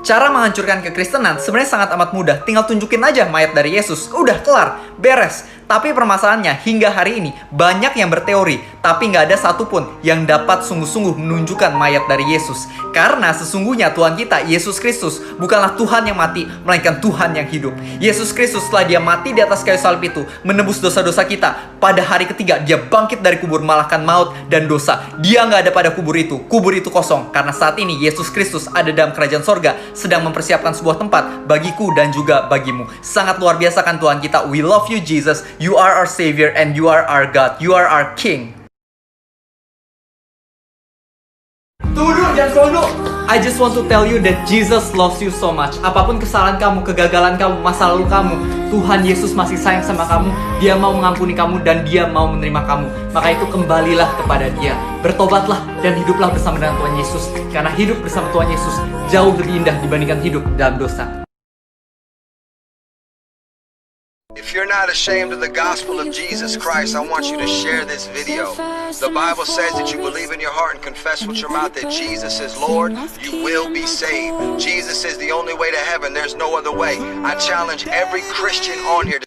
Cara menghancurkan kekristenan sebenarnya sangat amat mudah. Tinggal tunjukin aja mayat dari Yesus. Udah kelar, beres. Tapi permasalahannya hingga hari ini banyak yang berteori, tapi nggak ada satupun yang dapat sungguh-sungguh menunjukkan mayat dari Yesus. Karena sesungguhnya Tuhan kita, Yesus Kristus, bukanlah Tuhan yang mati, melainkan Tuhan yang hidup. Yesus Kristus setelah dia mati di atas kayu salib itu, menebus dosa-dosa kita. Pada hari ketiga dia bangkit dari kubur, mengalahkan maut dan dosa. Dia nggak ada pada kubur itu kosong. Karena saat ini Yesus Kristus ada dalam kerajaan sorga, sedang mempersiapkan sebuah tempat bagiku dan juga bagimu. Sangat luar biasa kan Tuhan kita. We love you Jesus. You are our Savior and you are our God. You are our King. Tunggu dulu, jangan scroll dulu. I just want to tell you that Jesus loves you so much. Apapun kesalahan kamu, kegagalan kamu, masa lalu kamu, Tuhan Yesus masih sayang sama kamu. Dia mau mengampuni kamu dan dia mau menerima kamu. Maka itu kembalilah kepada dia. Bertobatlah dan hiduplah bersama dengan Tuhan Yesus. Karena hidup bersama Tuhan Yesus jauh lebih indah dibandingkan hidup dalam dosa. If you're not ashamed of the gospel of Jesus Christ, I want you to share this video. The Bible says that you believe in your heart and confess with your mouth that Jesus is Lord, you will be saved. Jesus is the only way to heaven. There's no other way. I challenge every Christian on here to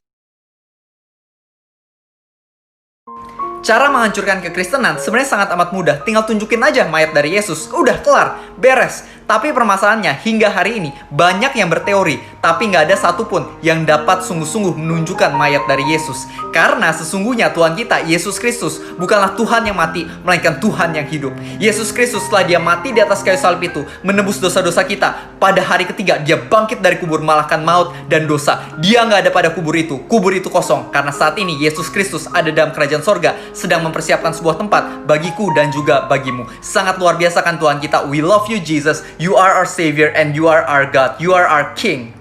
Cara menghancurkan kekristenan sebenarnya sangat amat mudah. Tinggal tunjukin aja mayat dari Yesus. Udah kelar, beres. Tapi permasalahannya hingga hari ini banyak yang berteori, tapi nggak ada satupun yang dapat sungguh-sungguh menunjukkan mayat dari Yesus. Karena sesungguhnya Tuhan kita, Yesus Kristus, bukanlah Tuhan yang mati, melainkan Tuhan yang hidup. Yesus Kristus setelah dia mati di atas kayu salib itu, menebus dosa-dosa kita. Pada hari ketiga dia bangkit dari kubur, mengalahkan maut dan dosa. Dia nggak ada pada kubur itu kosong. Karena saat ini Yesus Kristus ada dalam kerajaan sorga, sedang mempersiapkan sebuah tempat bagiku dan juga bagimu. Sangat luar biasa kan Tuhan kita. We love you Jesus. You are our Savior and you are our God. You are our King.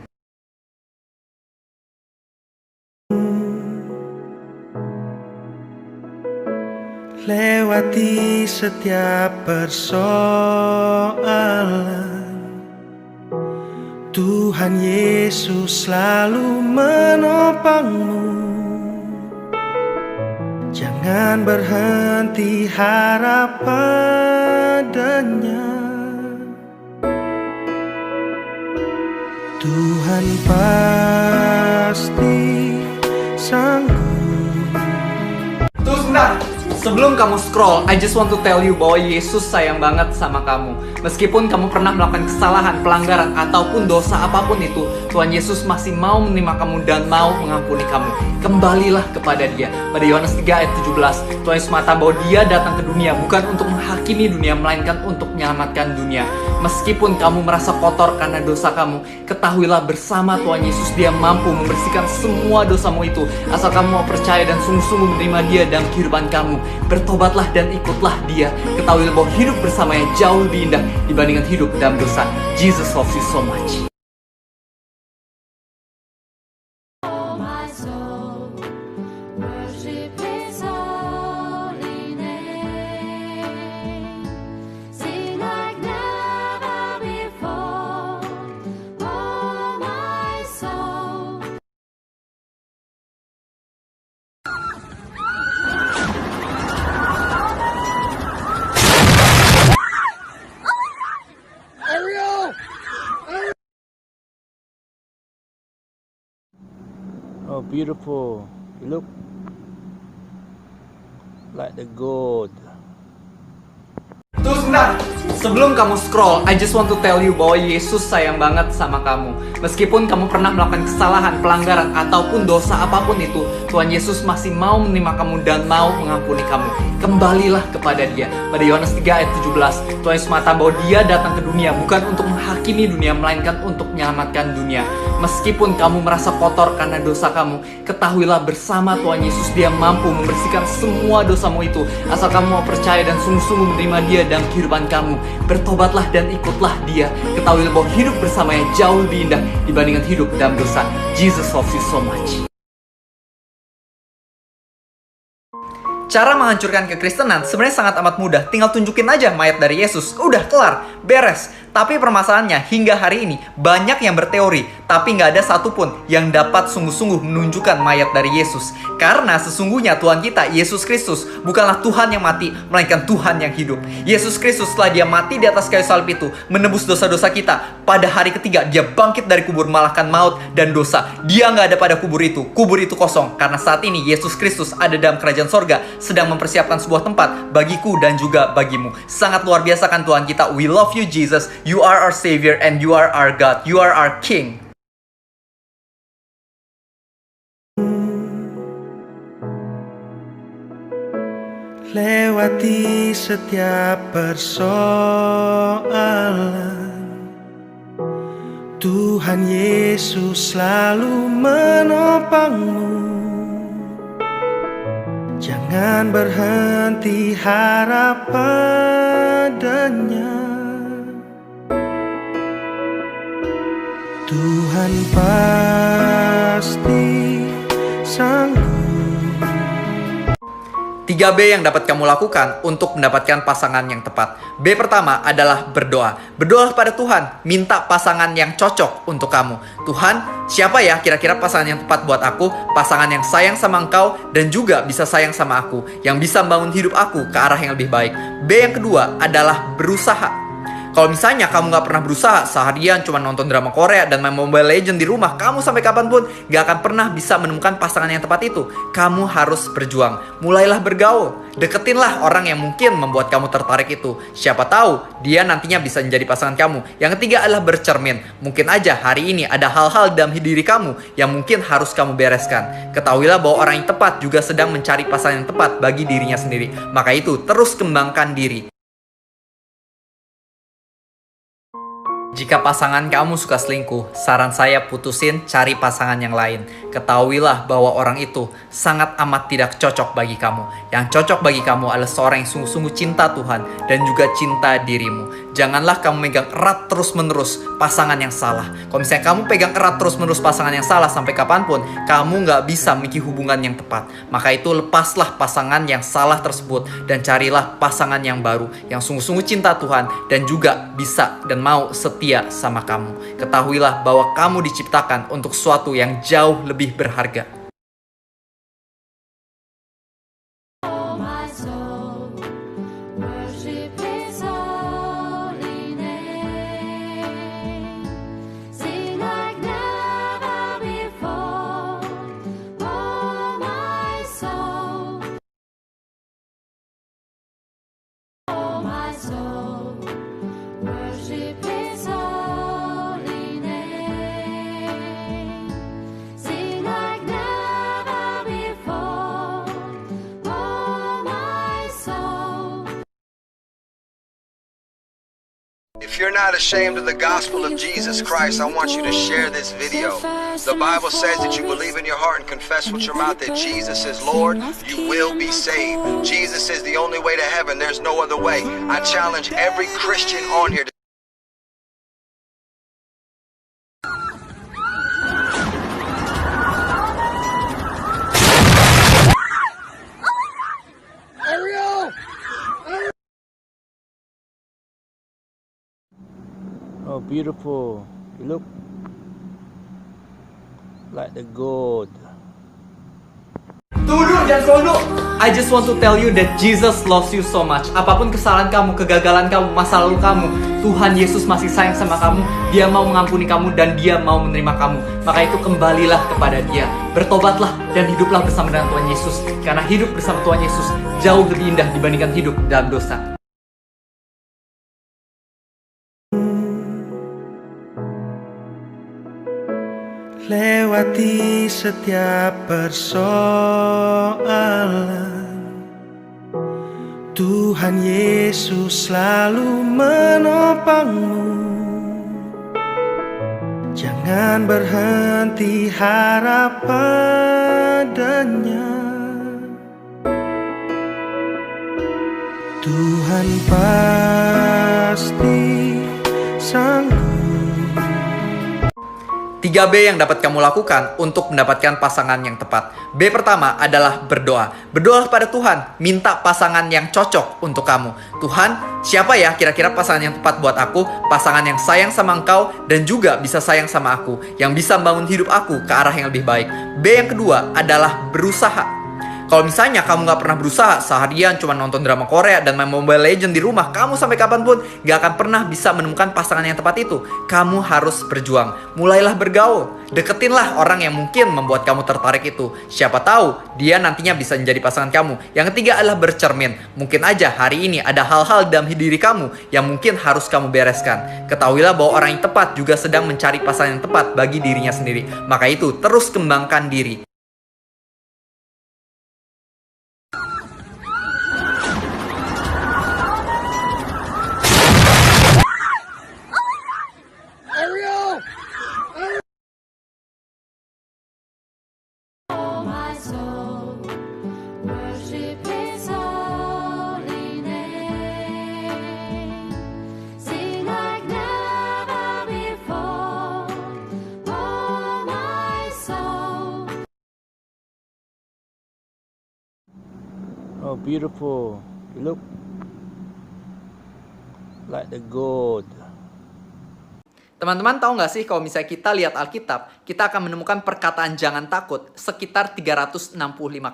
Lewati setiap persoalan, Tuhan Yesus selalu menopangmu. Jangan berhenti harap padanya. Tuhan pasti sanggup. Tunggu sebentar. Sebelum kamu scroll, I just want to tell you bahwa Yesus sayang banget sama kamu. Meskipun kamu pernah melakukan kesalahan, pelanggaran, ataupun dosa apapun itu, Tuhan Yesus masih mau menerima kamu dan mau mengampuni kamu. Kembalilah kepada dia. Pada Yohanes 3 ayat 17, Tuhan Yesus mengatakan bahwa dia datang ke dunia bukan untuk menghakimi dunia, melainkan untuk menyelamatkan dunia. Meskipun kamu merasa kotor karena dosa kamu, ketahuilah bersama Tuhan Yesus dia mampu membersihkan semua dosamu itu. Asal kamu mau percaya dan sungguh-sungguh menerima dia dalam kehidupan kamu. Bertobatlah dan ikutlah dia. Ketahuilah bahwa hidup bersamanya jauh lebih indah dibandingkan hidup dalam dosa. Jesus loves you so much. Oh, beautiful. You look like the gold. Tunggu sebentar. Sebelum kamu scroll, I just want to tell you bahwa Yesus sayang banget sama kamu. Meskipun kamu pernah melakukan kesalahan, pelanggaran, ataupun dosa apapun itu, Tuhan Yesus masih mau menerima kamu dan mau mengampuni kamu. Kembalilah kepada dia. Pada Yohanes 3 ayat 17, Tuhan Yesus mengatakan bahwa dia datang ke dunia bukan untuk menghakimi dunia, melainkan untuk menyelamatkan dunia. Meskipun kamu merasa kotor karena dosa kamu, ketahuilah bersama Tuhan Yesus dia mampu membersihkan semua dosamu itu. Asal kamu mau percaya dan sungguh-sungguh menerima dia dalam kehidupan kamu. Bertobatlah dan ikutlah dia. Ketahuilah bahwa hidup bersamanya jauh lebih indah dibandingkan hidup dalam dosa. Jesus loves you so much. Cara menghancurkan kekristenan sebenarnya sangat amat mudah. Tinggal tunjukin aja mayat dari Yesus. Udah kelar, beres. Tapi permasalahannya hingga hari ini banyak yang berteori, tapi nggak ada satupun yang dapat sungguh-sungguh menunjukkan mayat dari Yesus. Karena sesungguhnya Tuhan kita, Yesus Kristus, bukanlah Tuhan yang mati, melainkan Tuhan yang hidup. Yesus Kristus setelah dia mati di atas kayu salib itu, menebus dosa-dosa kita. Pada hari ketiga, dia bangkit dari kubur mengalahkan maut dan dosa. Dia nggak ada pada kubur itu kosong. Karena saat ini Yesus Kristus ada dalam kerajaan sorga, sedang mempersiapkan sebuah tempat bagiku dan juga bagimu. Sangat luar biasa kan Tuhan kita. We love you Jesus, you are our Savior and you are our God, you are our King. Lewati setiap persoalan, Tuhan Yesus selalu menopangmu. Jangan berhenti harap padanya. Tuhan pasti sanggup. 3B yang dapat kamu lakukan untuk mendapatkan pasangan yang tepat. B pertama adalah berdoa. Berdoa pada Tuhan, minta pasangan yang cocok untuk kamu. Tuhan, siapa ya kira-kira pasangan yang tepat buat aku? Pasangan yang sayang sama engkau dan juga bisa sayang sama aku, yang bisa membangun hidup aku ke arah yang lebih baik. B yang kedua adalah berusaha. Kalau misalnya kamu gak pernah berusaha, seharian cuma nonton drama Korea dan main Mobile Legends di rumah, kamu sampai kapanpun gak akan pernah bisa menemukan pasangan yang tepat itu. Kamu harus berjuang. Mulailah bergaul. Deketinlah orang yang mungkin membuat kamu tertarik itu. Siapa tahu dia nantinya bisa menjadi pasangan kamu. Yang ketiga adalah bercermin. Mungkin aja hari ini ada hal-hal dalam diri kamu yang mungkin harus kamu bereskan. Ketahuilah bahwa orang yang tepat juga sedang mencari pasangan yang tepat bagi dirinya sendiri. Maka itu terus kembangkan diri. Jika pasangan kamu suka selingkuh, saran saya putusin, cari pasangan yang lain. Ketahuilah bahwa orang itu sangat amat tidak cocok bagi kamu. Yang cocok bagi kamu adalah seorang yang sungguh-sungguh cinta Tuhan dan juga cinta dirimu. Janganlah kamu megang erat terus-menerus pasangan yang salah. Kalau misalnya kamu pegang erat terus-menerus pasangan yang salah sampai kapanpun, kamu nggak bisa memiliki hubungan yang tepat. Maka itu lepaslah pasangan yang salah tersebut dan carilah pasangan yang baru, yang sungguh-sungguh cinta Tuhan dan juga bisa dan mau setia sama kamu. Ketahuilah bahwa kamu diciptakan untuk sesuatu yang jauh lebih berharga. If you're not ashamed of the gospel of Jesus Christ, I want you to share this video. The Bible says that you believe in your heart and confess with your mouth that Jesus is Lord, you will be saved. Jesus is the only way to heaven. There's no other way. I challenge every Christian on here to Oh, beautiful. You look like the gold. Tunggu dulu, jangan scroll dulu. I just want to tell you that Jesus loves you so much. Apapun kesalahan kamu, kegagalan kamu, masa lalu kamu, Tuhan Yesus masih sayang sama kamu. Dia mau mengampuni kamu dan Dia mau menerima kamu. Maka itu kembalilah kepada Dia. Bertobatlah dan hiduplah bersama dengan Tuhan Yesus. Karena hidup bersama Tuhan Yesus jauh lebih indah dibandingkan hidup dalam dosa. Lewati setiap persoalan, Tuhan Yesus selalu menopangmu. Jangan berhenti harap padanya. Tuhan pasti sanggup. 3B yang dapat kamu lakukan untuk mendapatkan pasangan yang tepat. B pertama adalah berdoa. Berdoa kepada Tuhan, minta pasangan yang cocok untuk kamu. Tuhan, siapa ya kira-kira pasangan yang tepat buat aku? Pasangan yang sayang sama Engkau dan juga bisa sayang sama aku, yang bisa membangun hidup aku ke arah yang lebih baik. B yang kedua adalah berusaha. Kalau misalnya kamu gak pernah berusaha, seharian cuma nonton drama Korea dan main Mobile Legends di rumah, kamu sampai kapanpun gak akan pernah bisa menemukan pasangan yang tepat itu. Kamu harus berjuang. Mulailah bergaul. Deketinlah orang yang mungkin membuat kamu tertarik itu. Siapa tahu dia nantinya bisa menjadi pasangan kamu. Yang ketiga adalah bercermin. Mungkin aja hari ini ada hal-hal dalam diri kamu yang mungkin harus kamu bereskan. Ketahuilah bahwa orang yang tepat juga sedang mencari pasangan yang tepat bagi dirinya sendiri. Maka itu, terus kembangkan diri. My soul, worship His holy name. Sing like never before, oh my soul. Oh, beautiful. You look like the gold. Teman-teman tahu nggak sih kalau misalnya kita lihat Alkitab, kita akan menemukan perkataan jangan takut sekitar 365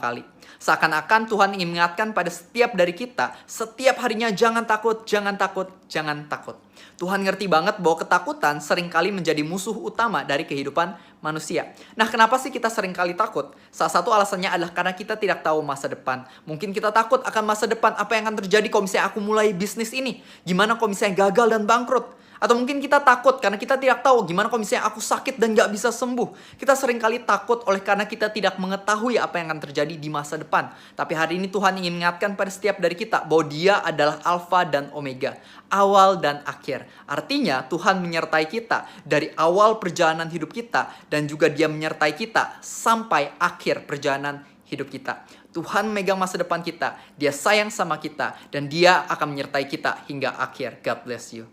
kali. Seakan-akan Tuhan ingin mengingatkan pada setiap dari kita, setiap harinya jangan takut, jangan takut, jangan takut. Tuhan ngerti banget bahwa ketakutan seringkali menjadi musuh utama dari kehidupan manusia. Nah, kenapa sih kita seringkali takut? Salah satu alasannya adalah karena kita tidak tahu masa depan. Mungkin kita takut akan masa depan, apa yang akan terjadi kalau misalnya aku mulai bisnis ini? Gimana kalau misalnya gagal dan bangkrut? Atau mungkin kita takut karena kita tidak tahu gimana kalau misalnya aku sakit dan gak bisa sembuh. Kita seringkali takut oleh karena kita tidak mengetahui apa yang akan terjadi di masa depan. Tapi hari ini Tuhan ingin mengingatkan pada setiap dari kita bahwa Dia adalah Alfa dan Omega, awal dan akhir. Artinya Tuhan menyertai kita dari awal perjalanan hidup kita dan juga Dia menyertai kita sampai akhir perjalanan hidup kita. Tuhan megang masa depan kita, Dia sayang sama kita, dan Dia akan menyertai kita hingga akhir. God bless you.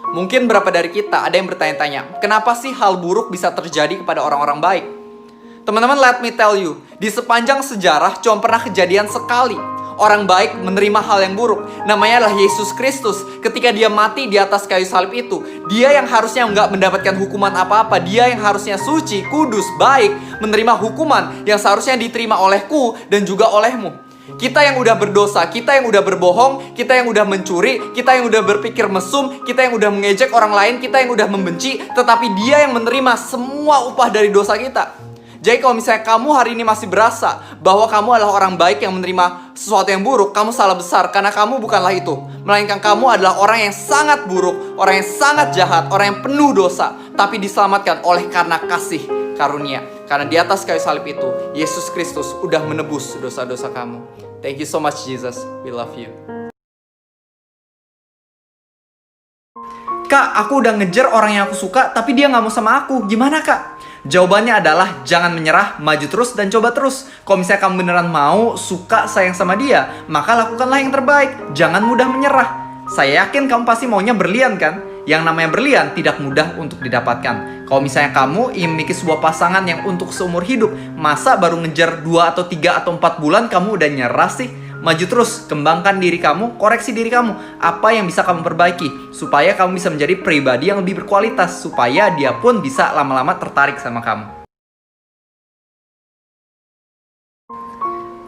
Mungkin berapa dari kita ada yang bertanya-tanya, kenapa sih hal buruk bisa terjadi kepada orang-orang baik? Teman-teman, let me tell you, di sepanjang sejarah cuma pernah kejadian sekali orang baik menerima hal yang buruk. Namanya adalah Yesus Kristus. Ketika Dia mati di atas kayu salib itu, Dia yang harusnya nggak mendapatkan hukuman apa-apa, Dia yang harusnya suci, kudus, baik, menerima hukuman yang seharusnya diterima olehku dan juga olehmu. Kita yang udah berdosa, kita yang udah berbohong, kita yang udah mencuri, kita yang udah berpikir mesum, kita yang udah mengejek orang lain, kita yang udah membenci, tetapi Dia yang menerima semua upah dari dosa kita. Jadi kalau misalnya kamu hari ini masih berasa bahwa kamu adalah orang baik yang menerima sesuatu yang buruk, kamu salah besar, karena kamu bukanlah itu. Melainkan kamu adalah orang yang sangat buruk, orang yang sangat jahat, orang yang penuh dosa, tapi diselamatkan oleh karena kasih karunia. Karena di atas kayu salib itu, Yesus Kristus udah menebus dosa-dosa kamu. Thank you so much, Jesus. We love you. Kak, aku udah ngejar orang yang aku suka, tapi dia gak mau sama aku. Gimana, Kak? Jawabannya adalah jangan menyerah, maju terus dan coba terus. Kalau misalnya kamu beneran mau, suka, sayang sama dia, maka lakukanlah yang terbaik. Jangan mudah menyerah. Saya yakin kamu pasti maunya berlian kan? Yang namanya berlian tidak mudah untuk didapatkan. Kalau misalnya kamu ingin memiliki sebuah pasangan yang untuk seumur hidup, masa baru ngejar 2 atau 3 atau 4 bulan kamu udah nyerah sih? Maju terus, kembangkan diri kamu, koreksi diri kamu. Apa yang bisa kamu perbaiki supaya kamu bisa menjadi pribadi yang lebih berkualitas, supaya dia pun bisa lama-lama tertarik sama kamu.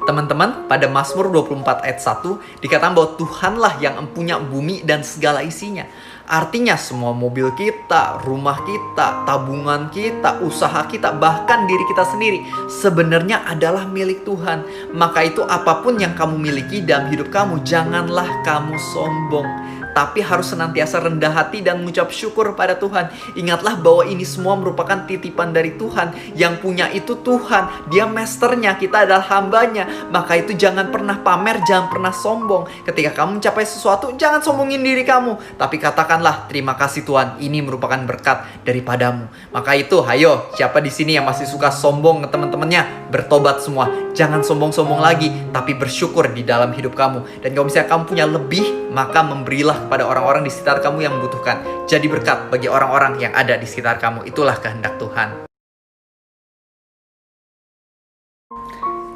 Teman-teman, pada Mazmur 24 ayat 1 dikatakan bahwa Tuhanlah yang empunya bumi dan segala isinya. Artinya semua mobil kita, rumah kita, tabungan kita, usaha kita, bahkan diri kita sendiri sebenarnya adalah milik Tuhan. Maka itu apapun yang kamu miliki dalam hidup kamu, janganlah kamu sombong, tapi harus senantiasa rendah hati dan mengucap syukur pada Tuhan. Ingatlah bahwa ini semua merupakan titipan dari Tuhan. Yang punya itu Tuhan, Dia masternya, kita adalah hambanya. Maka itu jangan pernah pamer, jangan pernah sombong. Ketika kamu mencapai sesuatu, jangan sombongin diri kamu, tapi katakanlah, terima kasih Tuhan, ini merupakan berkat daripadamu. Maka itu, ayo, siapa di sini yang masih suka sombong ke teman-temannya, bertobat semua. Jangan sombong-sombong lagi, tapi bersyukur di dalam hidup kamu. Dan kalau misalnya kamu punya lebih, maka memberilah pada orang-orang di sekitar kamu yang membutuhkan. Jadi berkat bagi orang-orang yang ada di sekitar kamu. Itulah kehendak Tuhan.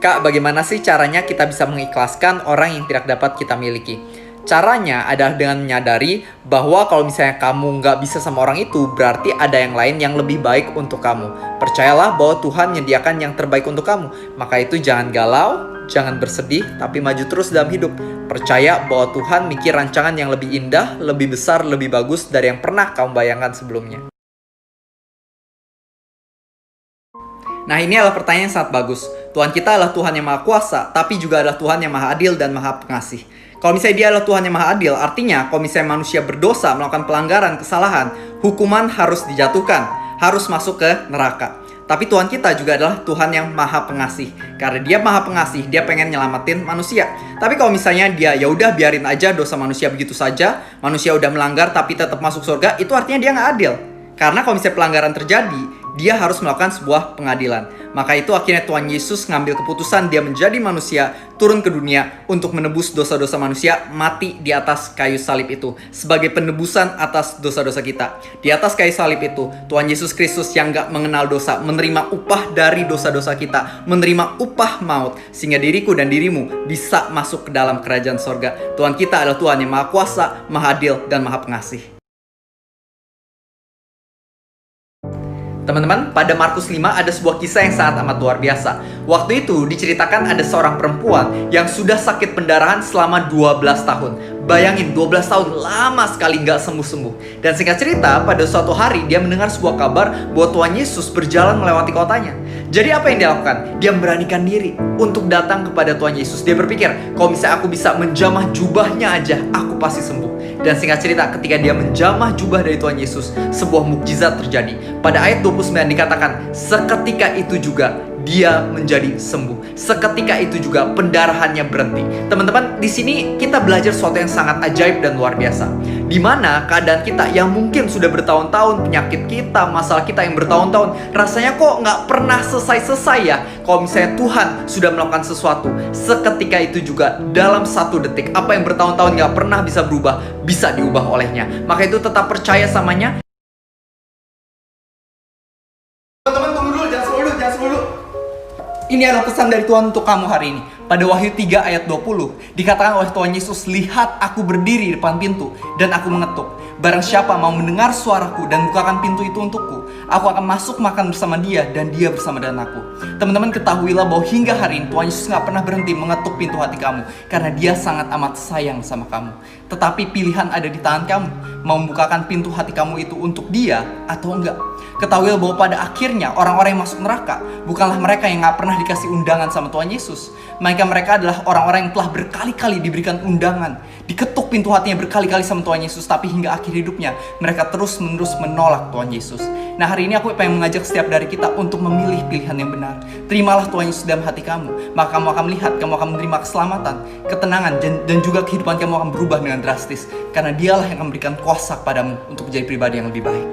Kak, bagaimana sih caranya kita bisa mengikhlaskan orang yang tidak dapat kita miliki? Caranya adalah dengan menyadari bahwa kalau misalnya kamu nggak bisa sama orang itu, berarti ada yang lain yang lebih baik untuk kamu. Percayalah bahwa Tuhan menyediakan yang terbaik untuk kamu. Maka itu jangan galau, jangan bersedih, tapi maju terus dalam hidup. Percaya bahwa Tuhan mikir rancangan yang lebih indah, lebih besar, lebih bagus dari yang pernah kamu bayangkan sebelumnya. Nah, ini adalah pertanyaan yang sangat bagus. Tuhan kita adalah Tuhan yang Maha Kuasa, tapi juga adalah Tuhan yang Maha Adil dan Maha Pengasih. Kalau misalnya dia adalah Tuhan yang Maha Adil, artinya kalau misalnya manusia berdosa, melakukan pelanggaran, kesalahan, hukuman harus dijatuhkan, harus masuk ke neraka. Tapi Tuhan kita juga adalah Tuhan yang Maha Pengasih. Karena dia Maha Pengasih, dia pengen nyelamatin manusia. Tapi kalau misalnya dia ya udah biarin aja dosa manusia begitu saja, manusia udah melanggar tapi tetap masuk surga, itu artinya dia nggak adil. Karena kalau misalnya pelanggaran terjadi, dia harus melakukan sebuah pengadilan. Maka itu akhirnya Tuhan Yesus ngambil keputusan dia menjadi manusia, turun ke dunia untuk menebus dosa-dosa manusia, mati di atas kayu salib itu sebagai penebusan atas dosa-dosa kita. Di atas kayu salib itu, Tuhan Yesus Kristus yang gak mengenal dosa, menerima upah dari dosa-dosa kita, menerima upah maut, sehingga diriku dan dirimu bisa masuk ke dalam kerajaan sorga. Tuhan kita adalah Tuhan yang Maha Kuasa, Maha Adil, dan Maha Pengasih. Teman-teman, pada Markus 5 ada sebuah kisah yang sangat amat luar biasa. Waktu itu diceritakan ada seorang perempuan yang sudah sakit pendarahan selama 12 tahun. Bayangin, 12 tahun lama sekali nggak sembuh-sembuh. Dan singkat cerita, pada suatu hari dia mendengar sebuah kabar bahwa Tuhan Yesus berjalan melewati kotanya. Jadi apa yang dia lakukan? Dia memberanikan diri untuk datang kepada Tuhan Yesus. Dia berpikir, kalau misalnya aku bisa menjamah jubahnya aja, aku pasti sembuh. Dan singkat cerita, ketika dia menjamah jubah dari Tuhan Yesus, sebuah mukjizat terjadi. Pada ayat 29 dikatakan, seketika itu juga dia menjadi sembuh. Seketika itu juga pendarahannya berhenti. Teman-teman, di sini kita belajar sesuatu yang sangat ajaib dan luar biasa. Di mana keadaan kita yang mungkin sudah bertahun-tahun, penyakit kita, masalah kita yang bertahun-tahun, rasanya kok nggak pernah selesai-selesai ya. Kalau misalnya Tuhan sudah melakukan sesuatu, seketika itu juga dalam 1 detik, apa yang bertahun-tahun nggak pernah bisa berubah, bisa diubah olehnya. Maka itu tetap percaya samanya. Teman-teman, tunggu dulu, jangan semua dulu. Ini adalah pesan dari Tuhan untuk kamu hari ini. Pada Wahyu 3 ayat 20 dikatakan oleh Tuhan Yesus, lihat aku berdiri di depan pintu dan aku mengetuk. Barang siapa mau mendengar suaraku dan bukakan pintu itu untukku, aku akan masuk makan bersama dia dan dia bersama dengan aku. Teman-teman, ketahuilah bahwa hingga hari ini Tuhan Yesus gak pernah berhenti mengetuk pintu hati kamu, karena dia sangat amat sayang sama kamu. Tetapi pilihan ada di tangan kamu, mau membukakan pintu hati kamu itu untuk dia atau enggak. Ketahuilah bahwa pada akhirnya orang-orang yang masuk neraka bukanlah mereka yang gak pernah dikasih undangan sama Tuhan Yesus. Mereka adalah orang-orang yang telah berkali-kali diberikan undangan, diketuk pintu hatinya berkali-kali sama Tuhan Yesus, tapi hingga akhir hidupnya mereka terus-menerus menolak Tuhan Yesus. Nah, hari ini aku pengen mengajak setiap dari kita untuk memilih pilihan yang benar. Terimalah Tuhan Yesus dalam hati kamu, maka kamu akan melihat, kamu akan menerima keselamatan, ketenangan, dan juga kehidupan kamu akan berubah dengan drastis. Karena dialah yang akan memberikan kuasa kepadamu untuk menjadi pribadi yang lebih baik.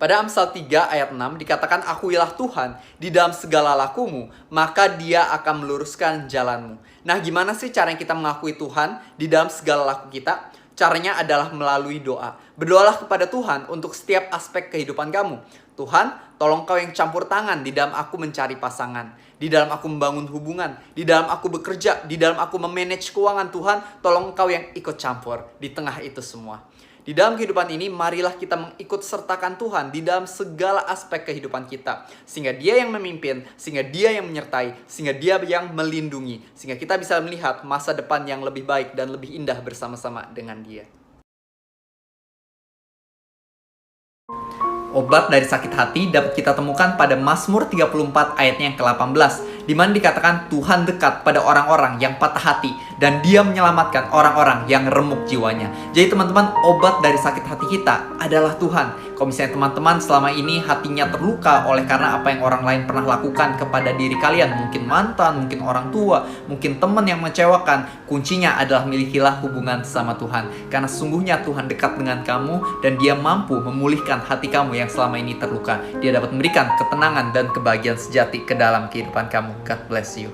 Pada Amsal 3 ayat 6 dikatakan, akuilah Tuhan di dalam segala lakumu, maka dia akan meluruskan jalanmu. Nah, gimana sih cara kita mengakui Tuhan di dalam segala laku kita? Caranya adalah melalui doa. Berdoalah kepada Tuhan untuk setiap aspek kehidupan kamu. Tuhan, tolong kau yang campur tangan di dalam aku mencari pasangan, di dalam aku membangun hubungan, di dalam aku bekerja, di dalam aku memanage keuangan. Tuhan, tolong kau yang ikut campur di tengah itu semua. Di dalam kehidupan ini, marilah kita mengikut sertakan Tuhan di dalam segala aspek kehidupan kita. Sehingga dia yang memimpin, sehingga dia yang menyertai, sehingga dia yang melindungi. Sehingga kita bisa melihat masa depan yang lebih baik dan lebih indah bersama-sama dengan dia. Obat dari sakit hati dapat kita temukan pada Mazmur 34 ayatnya yang ke-18. Di mana dikatakan Tuhan dekat pada orang-orang yang patah hati dan dia menyelamatkan orang-orang yang remuk jiwanya. Jadi teman-teman, obat dari sakit hati kita adalah Tuhan. Kalau misalnya teman-teman selama ini hatinya terluka oleh karena apa yang orang lain pernah lakukan kepada diri kalian, mungkin mantan, mungkin orang tua, mungkin teman yang mengecewakan, kuncinya adalah milikilah hubungan sama Tuhan. Karena sesungguhnya Tuhan dekat dengan kamu dan dia mampu memulihkan hati kamu yang selama ini terluka. Dia dapat memberikan ketenangan dan kebahagiaan sejati ke dalam kehidupan kamu. God bless you.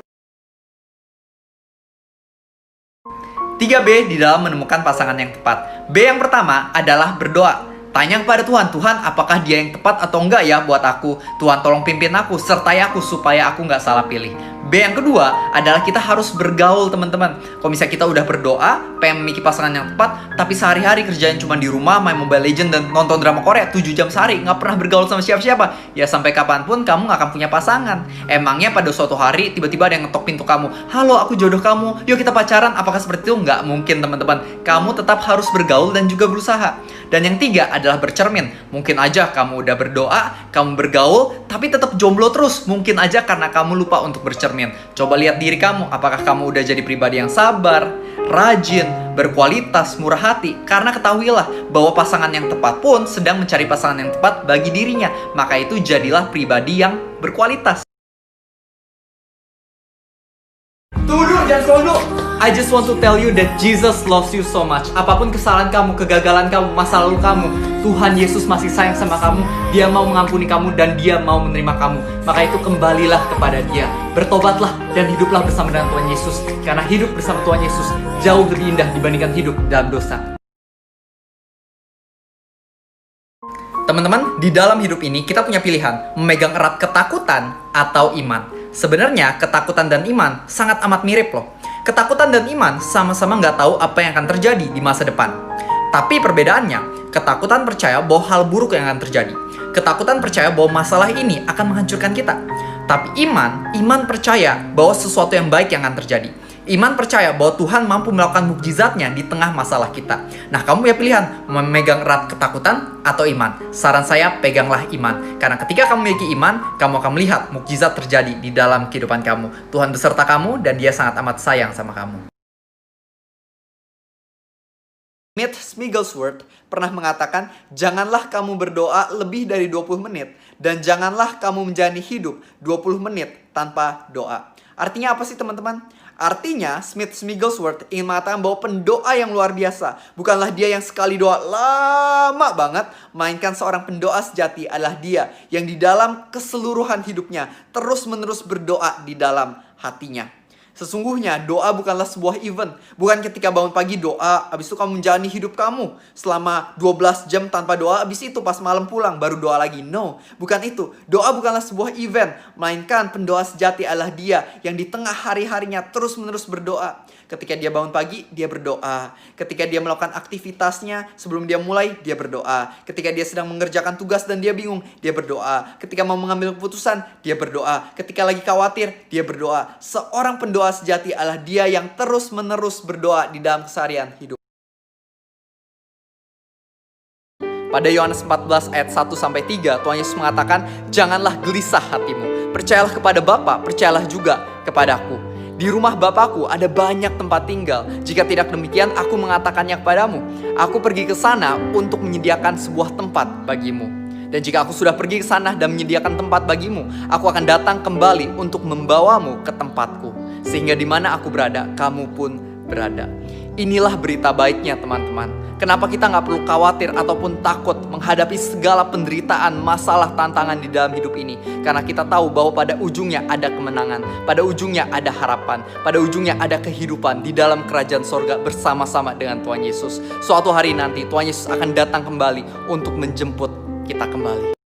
3B di dalam menemukan pasangan yang tepat. B yang pertama adalah berdoa. Tanya kepada Tuhan, Tuhan apakah dia yang tepat atau enggak ya buat aku? Tuhan tolong pimpin aku, sertai aku supaya aku nggak salah pilih. B yang kedua adalah kita harus bergaul teman-teman. Kalau misalnya kita udah berdoa, pengen memiliki pasangan yang tepat, tapi sehari-hari kerjaan cuma di rumah, main Mobile Legends dan nonton drama Korea 7 jam sehari, nggak pernah bergaul sama siapa-siapa, ya sampai kapanpun kamu nggak akan punya pasangan. Emangnya pada suatu hari tiba-tiba ada yang ngetok pintu kamu, halo aku jodoh kamu, yuk kita pacaran, apakah seperti itu? Nggak mungkin teman-teman. Kamu tetap harus bergaul dan juga berusaha. Dan yang tiga adalah bercermin. Mungkin aja kamu udah berdoa, kamu bergaul, tapi tetap jomblo terus. Mungkin aja karena kamu lupa untuk bercermin. Coba lihat diri kamu, apakah kamu udah jadi pribadi yang sabar, rajin, berkualitas, murah hati. Karena ketahuilah bahwa pasangan yang tepat pun sedang mencari pasangan yang tepat bagi dirinya. Maka itu jadilah pribadi yang berkualitas. Tunggu dulu, jangan scroll dulu. I just want to tell you that Jesus loves you so much. Apapun kesalahan kamu, kegagalan kamu, masa lalu kamu, Tuhan Yesus masih sayang sama kamu. Dia mau mengampuni kamu dan Dia mau menerima kamu. Maka itu kembalilah kepada Dia. Bertobatlah dan hiduplah bersama dengan Tuhan Yesus. Karena hidup bersama Tuhan Yesus jauh lebih indah dibandingkan hidup dalam dosa. Teman-teman, di dalam hidup ini kita punya pilihan, memegang erat ketakutan atau iman. Sebenarnya ketakutan dan iman sangat amat mirip loh. Ketakutan dan iman sama-sama nggak tahu apa yang akan terjadi di masa depan. Tapi perbedaannya, ketakutan percaya bahwa hal buruk yang akan terjadi. Ketakutan percaya bahwa masalah ini akan menghancurkan kita. Tapi iman percaya bahwa sesuatu yang baik yang akan terjadi. Iman percaya bahwa Tuhan mampu melakukan mukjizatnya di tengah masalah kita. Nah, kamu punya pilihan, memegang erat ketakutan atau iman. Saran saya, peganglah iman. Karena ketika kamu memiliki iman, kamu akan melihat mukjizat terjadi di dalam kehidupan kamu. Tuhan beserta kamu dan Dia sangat amat sayang sama kamu. Smith Wigglesworth pernah mengatakan, janganlah kamu berdoa lebih dari 20 menit dan janganlah kamu menjalani hidup 20 menit tanpa doa. Artinya apa sih teman-teman? Artinya, Smith Wigglesworth ingin mengatakan bahwa pendoa yang luar biasa bukanlah dia yang sekali doa lama banget, melainkan seorang pendoa sejati adalah dia yang di dalam keseluruhan hidupnya terus-menerus berdoa di dalam hatinya. Sesungguhnya doa bukanlah sebuah event. Bukan ketika bangun pagi doa, habis itu kamu menjalani hidup kamu selama 12 jam tanpa doa, habis itu pas malam pulang baru doa lagi. No, bukan itu. Doa bukanlah sebuah event, melainkan pendoa sejati adalah dia yang di tengah hari-harinya terus-menerus berdoa. Ketika dia bangun pagi, dia berdoa. Ketika dia melakukan aktivitasnya, sebelum dia mulai, dia berdoa. Ketika dia sedang mengerjakan tugas dan dia bingung, dia berdoa. Ketika mau mengambil keputusan, dia berdoa. Ketika lagi khawatir, dia berdoa. Seorang pendoa sejati adalah dia yang terus-menerus berdoa di dalam keseharian hidup. Pada Yohanes 14 ayat 1-3, Tuhan Yesus mengatakan, janganlah gelisah hatimu. Percayalah kepada Bapa, percayalah juga kepadaku. Di rumah Bapakku ada banyak tempat tinggal. Jika tidak demikian, aku mengatakannya kepadamu. Aku pergi ke sana untuk menyediakan sebuah tempat bagimu. Dan jika aku sudah pergi ke sana dan menyediakan tempat bagimu, aku akan datang kembali untuk membawamu ke tempatku. Sehingga di mana aku berada, kamu pun berada. Inilah berita baiknya teman-teman. Kenapa kita nggak perlu khawatir ataupun takut menghadapi segala penderitaan, masalah, tantangan di dalam hidup ini. Karena kita tahu bahwa pada ujungnya ada kemenangan. Pada ujungnya ada harapan. Pada ujungnya ada kehidupan di dalam kerajaan sorga bersama-sama dengan Tuhan Yesus. Suatu hari nanti Tuhan Yesus akan datang kembali untuk menjemput kita kembali.